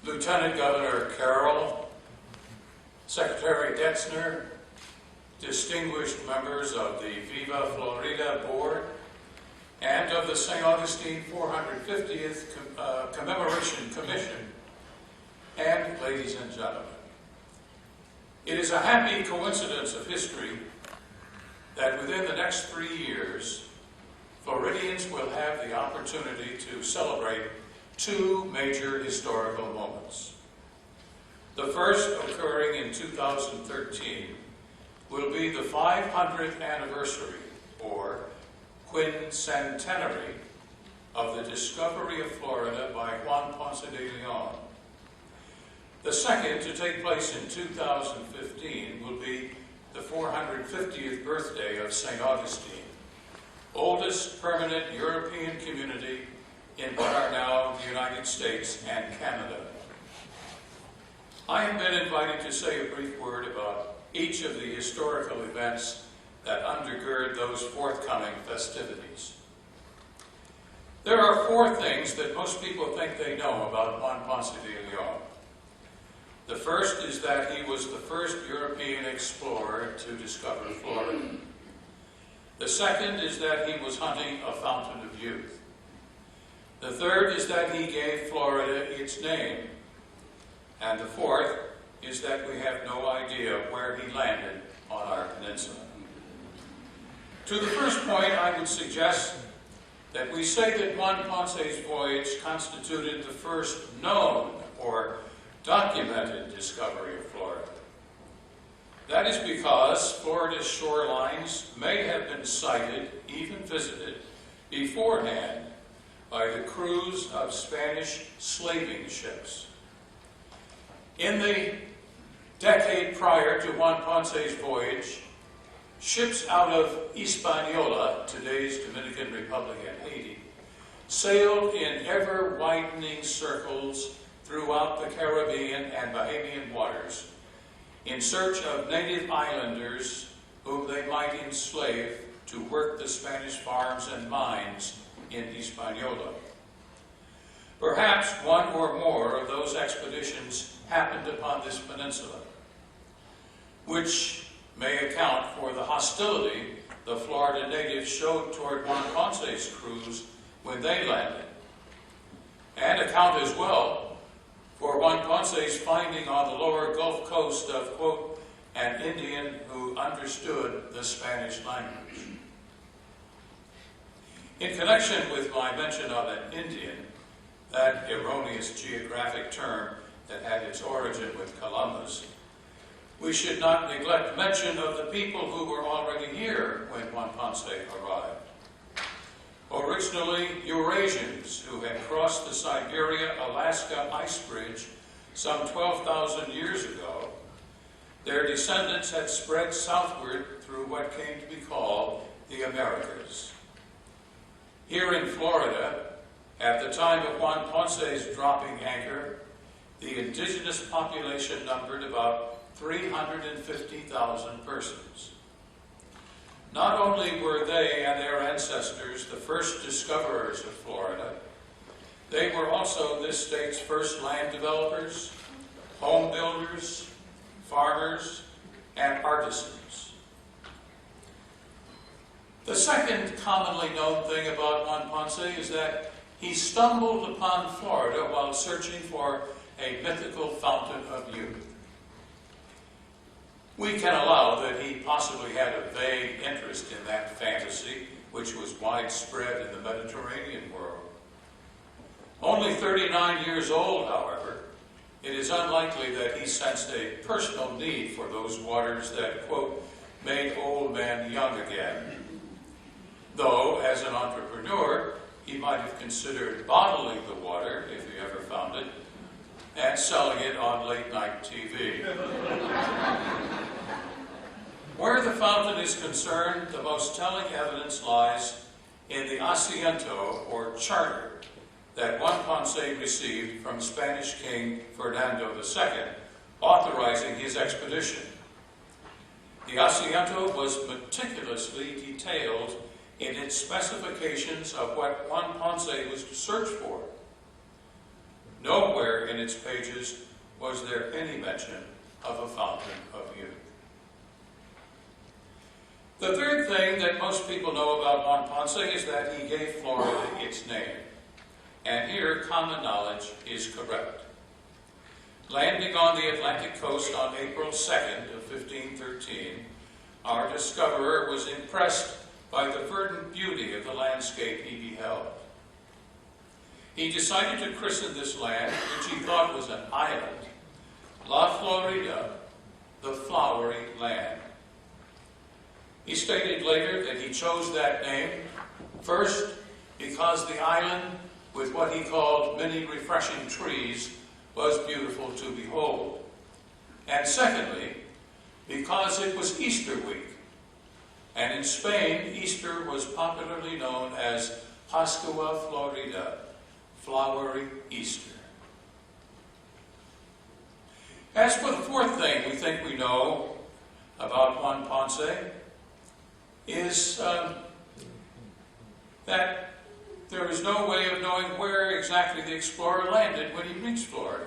Lieutenant Governor Carroll, Secretary Detzner, distinguished members of the Viva Florida Board, and of the St. Augustine 450th Commemoration Commission, and ladies and gentlemen. It is a happy coincidence of history that within the next 3 years, Floridians will have the opportunity to celebrate two major historical moments. The first, occurring in 2013, will be the 500th anniversary, or quincentenary, of the discovery of Florida by Juan Ponce de León. The second, to take place in 2015, will be the 450th birthday of St. Augustine, oldest permanent European community in what are now the United States and Canada. I have been invited to say a brief word about each of the historical events that undergird those forthcoming festivities. There are four things that most people think they know about Juan Ponce de León. The first is that he was the first European explorer to discover Florida. The second is that he was hunting a fountain of youth. The third is that he gave Florida its name. And the fourth is that we have no idea where he landed on our peninsula. To the first point, I would suggest that we say that Juan Ponce's voyage constituted the first known or documented discovery of Florida. That is because Florida's shorelines may have been sighted, even visited, beforehand by the crews of Spanish slaving ships. In the decade prior to Juan Ponce's voyage, ships out of Hispaniola, today's Dominican Republic and Haiti, sailed in ever-widening circles throughout the Caribbean and Bahamian waters in search of native islanders whom they might enslave to work the Spanish farms and mines in Hispaniola. Perhaps one or more of those expeditions happened upon this peninsula, which may account for the hostility the Florida natives showed toward Juan Ponce's crews when they landed, and account as well for Juan Ponce's finding on the lower Gulf Coast of, quote, an Indian who understood the Spanish language. In connection with my mention of an Indian, that erroneous geographic term that had its origin with Columbus, we should not neglect mention of the people who were already here when Juan Ponce arrived. Originally Eurasians who had crossed the Siberia-Alaska ice bridge some 12,000 years ago, their descendants had spread southward through what came to be called the Americas. Here in Florida, at the time of Juan Ponce's dropping anchor, the indigenous population numbered about 350,000 persons. Not only were they and their ancestors the first discoverers of Florida, they were also this state's first land developers, home builders, farmers, and artisans. The second commonly known thing about Juan Ponce is that he stumbled upon Florida while searching for a mythical fountain of youth. We can allow that he possibly had a vague interest in that fantasy, which was widespread in the Mediterranean world. Only 39 years old, however, it is unlikely that he sensed a personal need for those waters that, quote, made old men young again. Though, as an entrepreneur, he might have considered bottling the water, if he ever found it, and selling it on late-night TV. Where the fountain is concerned, the most telling evidence lies in the asiento, or charter, that Juan Ponce received from Spanish King Fernando II, authorizing his expedition. The asiento was meticulously detailed in its specifications of what Juan Ponce was to search for. Nowhere in in its pages was there any mention of a fountain of youth. The third thing that most people know about Juan Ponce is that he gave Florida its name. And here, common knowledge is correct. Landing on the Atlantic coast on April 2nd of 1513, our discoverer was impressed by the verdant beauty of the landscape he beheld. He decided to christen this land, which he thought was an island, La Florida, the flowery land. He stated later that he chose that name, first, because the island, with what he called many refreshing trees, was beautiful to behold. And secondly, because it was Easter week. And in Spain, Easter was popularly known as Pascua Florida, flowery Easter. As for the fourth thing we think we know about Juan Ponce, is that there is no way of knowing where exactly the explorer landed when he reached Florida.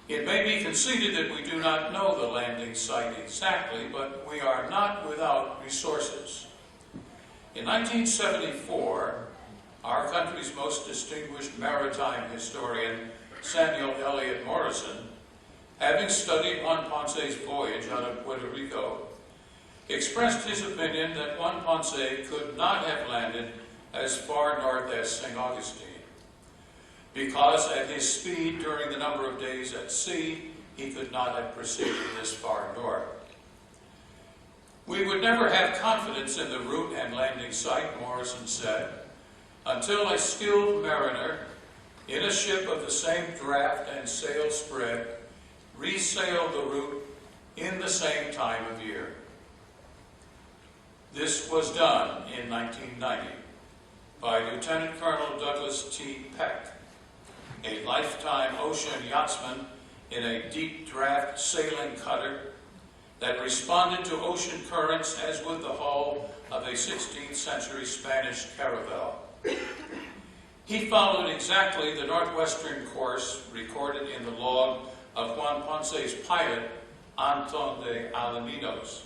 It may be conceded that we do not know the landing site exactly, but we are not without resources. In 1974, our country's most distinguished maritime historian, Samuel Eliot Morrison, having studied Juan Ponce's voyage out of Puerto Rico, expressed his opinion that Juan Ponce could not have landed as far north as St. Augustine, because at his speed during the number of days at sea, he could not have proceeded this far north. We would never have confidence in the route and landing site, Morrison said, until a skilled mariner in a ship of the same draft and sail spread resailed the route in the same time of year. This was done in 1990 by Lieutenant Colonel Douglas T. Peck, a lifetime ocean yachtsman in a deep draft sailing cutter that responded to ocean currents as would the hull of a 16th century Spanish caravel. He followed exactly the northwestern course recorded in the log of Juan Ponce's pilot, Anton de Alaminos,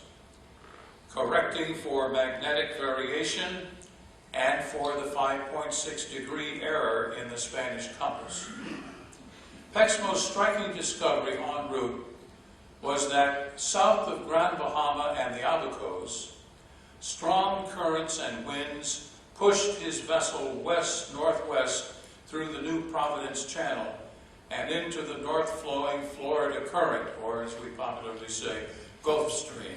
correcting for magnetic variation and for the 5.6-degree error in the Spanish compass. Peck's most striking discovery en route was that south of Grand Bahama and the Abacos, strong currents and winds pushed his vessel west-northwest through the New Providence Channel and into the north-flowing Florida Current, or as we popularly say, Gulf Stream.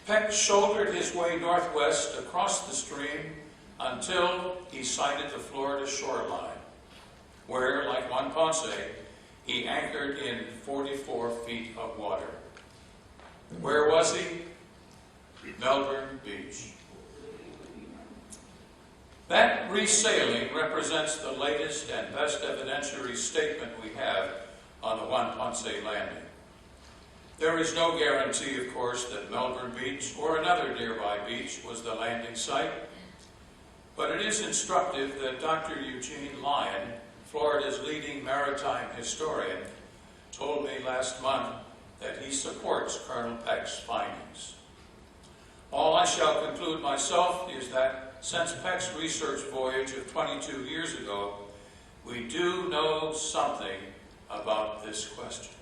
Peck shouldered his way northwest across the stream until he sighted the Florida shoreline, where, like Juan Ponce, he anchored in 44 feet of water. Where was he? Melbourne Beach. That resailing represents the latest and best evidentiary statement we have on the Juan Ponce landing. There is no guarantee, of course, that Melbourne Beach or another nearby beach was the landing site, but it is instructive that Dr. Eugene Lyon, Florida's leading maritime historian, told me last month that he supports Colonel Peck's findings. All I shall conclude myself is that since Peck's research voyage of 22 years ago, we do know something about this question.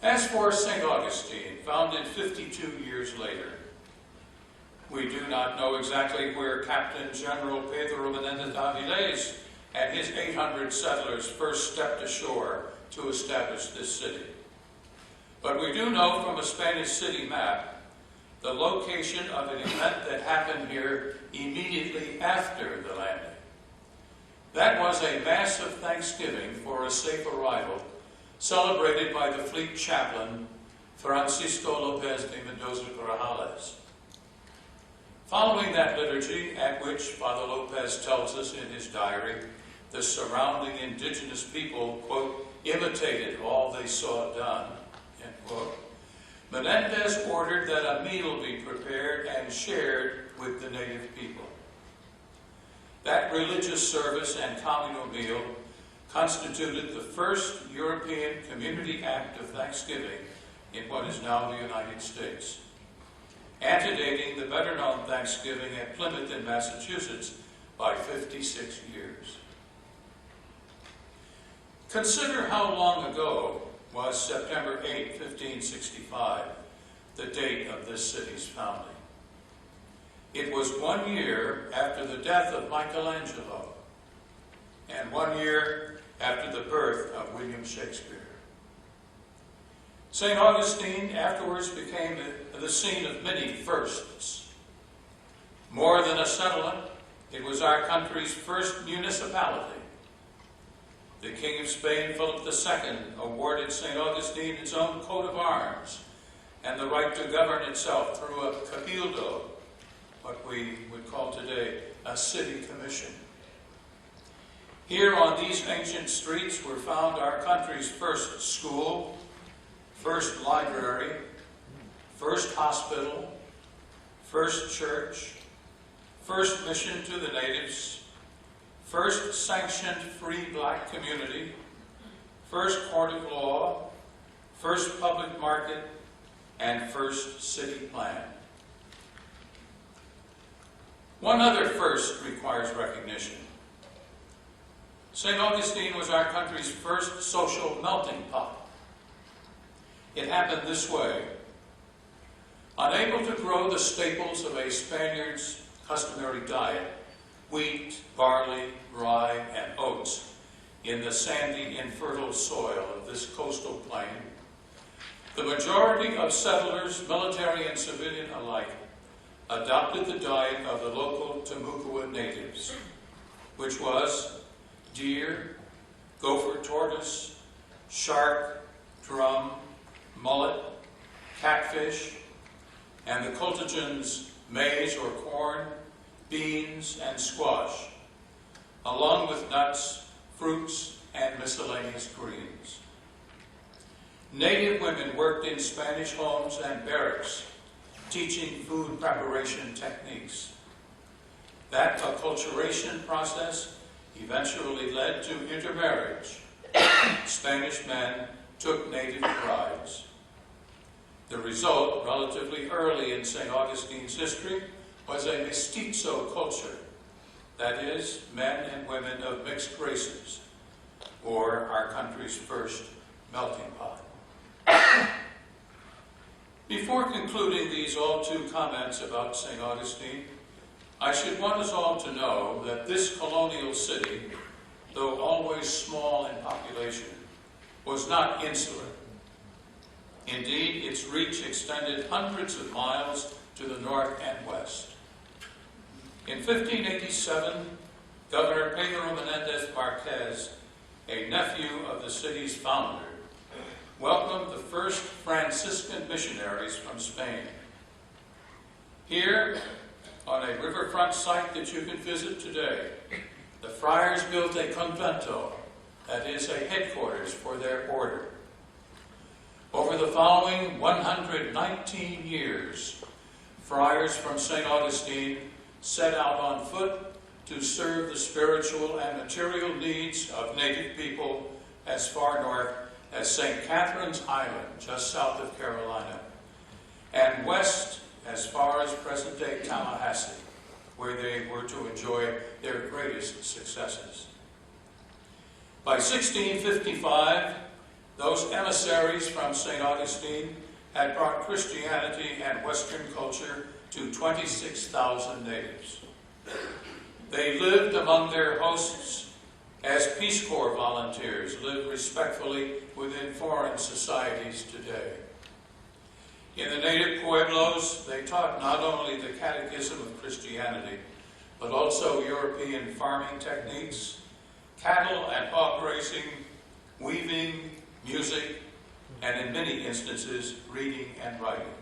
As for St. Augustine, founded 52 years later, we do not know exactly where Captain General Pedro Menendez Avilés and his 800 settlers first stepped ashore to establish this city. But we do know from a Spanish city map the location of an event that happened here immediately after the landing. That was a massive Thanksgiving for a safe arrival, celebrated by the fleet chaplain, Francisco López de Mendoza Grajales. Following that liturgy, at which Father Lopez tells us in his diary, the surrounding indigenous people, quote, imitated all they saw done, end quote, Menendez ordered that a meal be prepared and shared with the native people. That religious service and communal meal constituted the first European community act of Thanksgiving in what is now the United States, antedating the better-known Thanksgiving at Plymouth in Massachusetts by 56 years. Consider how long ago was September 8, 1565, the date of this city's founding. It was 1 year after the death of Michelangelo, and 1 year after the birth of William Shakespeare. St. Augustine afterwards became the scene of many firsts. More than a settlement, it was our country's first municipality. The King of Spain, Philip II, awarded St. Augustine its own coat of arms and the right to govern itself through a cabildo, what we would call today a city commission. Here on these ancient streets were found our country's first school, first library, first hospital, first church, first mission to the natives, first sanctioned free black community, first court of law, first public market, and first city plan. One other first requires recognition. St. Augustine was our country's first social melting pot. It happened this way. Unable to grow the staples of a Spaniard's customary diet, wheat, barley, rye, and oats, in the sandy, infertile soil of this coastal plain, the majority of settlers, military and civilian alike, adopted the diet of the local Timucua natives, which was deer, gopher tortoise, shark, drum, mullet, catfish, and the cultigens maize or corn, beans, and squash, along with nuts, fruits, and miscellaneous greens. Native women worked in Spanish homes and barracks, teaching food preparation techniques. That acculturation process eventually led to intermarriage. Spanish men took native brides. The result, relatively early in St. Augustine's history, was a mestizo culture, that is, men and women of mixed races, or our country's first melting pot. Before concluding these all-too comments about St. Augustine, I should want us all to know that this colonial city, though always small in population, was not insular. Indeed, its reach extended hundreds of miles to the north and west. In 1587, Governor Pedro Menendez Marquez, a nephew of the city's founder, welcomed the first Franciscan missionaries from Spain. Here, on a riverfront site that you can visit today, the friars built a convento, that is, a headquarters for their order. Over the following 119 years, friars from St. Augustine set out on foot to serve the spiritual and material needs of native people as far north as St. Catherine's Island, just south of Carolina, and west as far as present-day Tallahassee, where they were to enjoy their greatest successes. By 1655, those emissaries from St. Augustine had brought Christianity and Western culture to 26,000 natives. They lived among their hosts as Peace Corps volunteers live respectfully within foreign societies today. In the native pueblos, they taught not only the catechism of Christianity, but also European farming techniques, cattle and hog raising, weaving, music, and in many instances, reading and writing.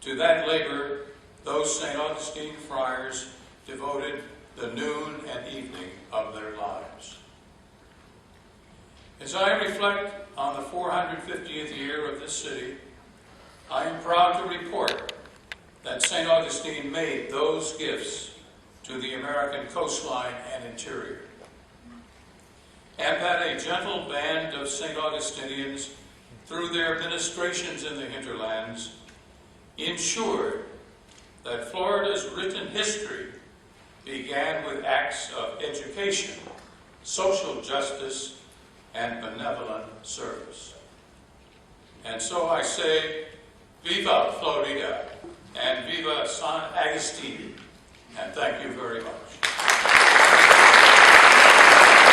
To that labor, those St. Augustine friars devoted the noon and evening of their lives. As I reflect on the 450th year of this city, I am proud to report that St. Augustine made those gifts to the American coastline and interior, and that a gentle band of St. Augustinians, through their ministrations in the hinterlands, ensured that Florida's written history began with acts of education, social justice, and benevolent service. And so I say, Viva Florida, and Viva San Agustin, and thank you very much.